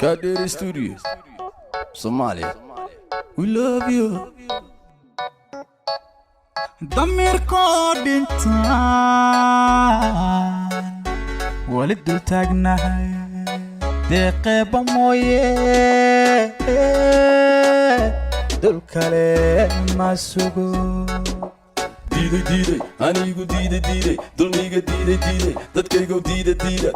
Kadiri Studios, Somalia. We love you. ضمير كودين ولد التاجنا دقيقة مويه دول كلام ما سوقو Diide, anigu diide, dulmiga diide, dadkaygu diide.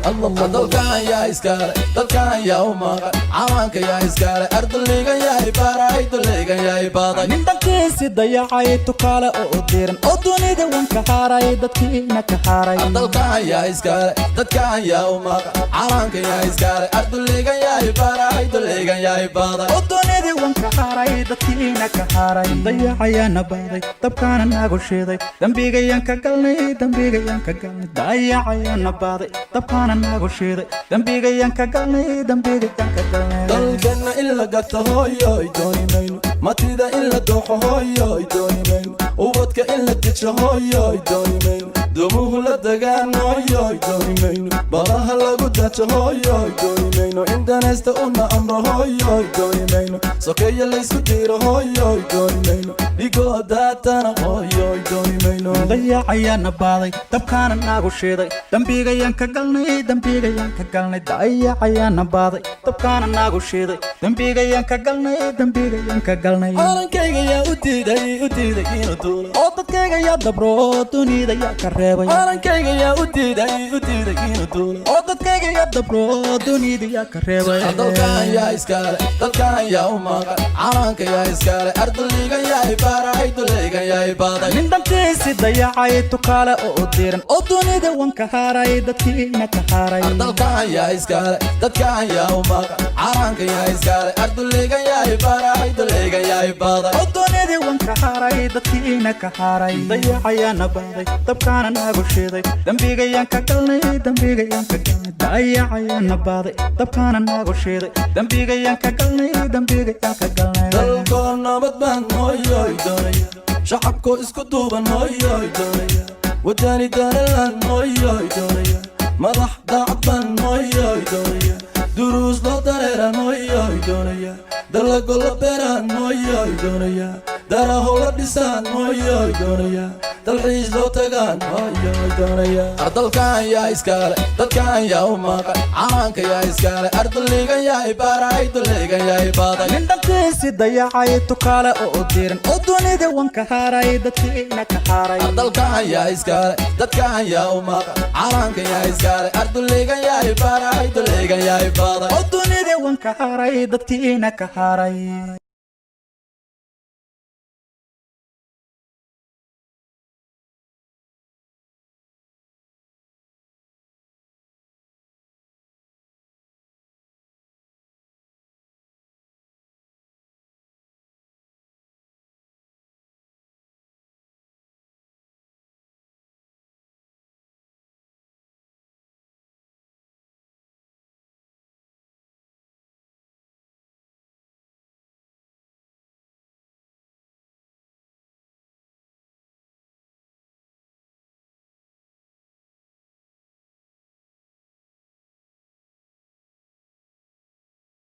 Allah dalkan yaa iskale, dalkan yaa u maqan, cawaanka yaa iskale, ardayga yaa baray, dulliga yaa baday. nin dalkiisi dayacay tukaale oo diiran oo dunida wanka haaray dadkiina ka haaray. Dalkan yaa iskale, dadkan yaa u maqan, cawaanka yaa iskale, ardayga yaa baray, dulliga yaa baday. oo dunida wanka haaray dadkiina ka haaray. dayacayana baday dabkaana nagu shiiday dambigayaan ka galnay dayacayana baday dabkaana nagu shiiday dambigayaan ka galnay dalkana in la gato hooyoy dooni mayno matida in la dooxo hooyoy dooni mayno ubadka in la dejo hooyoy dooni mayno dumuhu la dagaan hooyoy dooni mayno badaha lagu dajo hooyoy dooni mayno indanaysta una amro hooyoy dooni mayno sokeeya laysku diiro hooyoy dooni mayno dhigoo daatana hooyoy dooni mayno dayacayana baday dabkaana nagu shiiday dambigayaan ka galnay dayacayana baday dabkaana nagu shiiday dambigayaan ka galnay calankayga yaa u diiday inuu duulo oo dadkayga yaa dabro dunida yaa ka reebay calankayga yaa u diiday inuu duulo oo dadkayga yaa dabro dunida yaa ka reebay dalkan yaa iskale dalkan yaa u maqan calanka yaa iskale ardayga yaa baray dulliga yaa baday nin dalkiisi dayacay tukaale oo diiran oo dunida wanka haaray dadkiina ka haaray. dalkan yaa iskale dadkan yaa u maqan calanka yaa iskale ardayga yaa baray dulliga yaa baday oo dunida wanka haaray dadkiina ka haaray. dayacayana baday dabkaana nagu shiiday dambigayaan ka galnay dayacayana baday dabkaana nagu shiiday dambigayaan ka galnay dalkoo nabad baan hooyoy doonaya shacabkoo isku duuban hooyoy doonaya wadani danalan hooyoy doonaya madax daacad baan hooyoy doonaya duruus loo dareeran hooyoy doonaya dalago la beeraan hooyoy doonaya daraho la dhisaan hooyoy doonaya dalxiis loo tagaan hooyoy doonaya dalkan yaa iskale dadkan yaa u maqan calanka yaa iskale ardayga yaa baray dulliga yaa baday nin dalkiisi dayacay tukaale oo diiran oo dunida wanka haaray dadkiina ka haaray. dalkan yaa iskale dadkan yaa u maqan calanka yaa iskale ardayga yaa baray dulliga yaa baday oo dunida wanka haaray dadkiina ka haaray.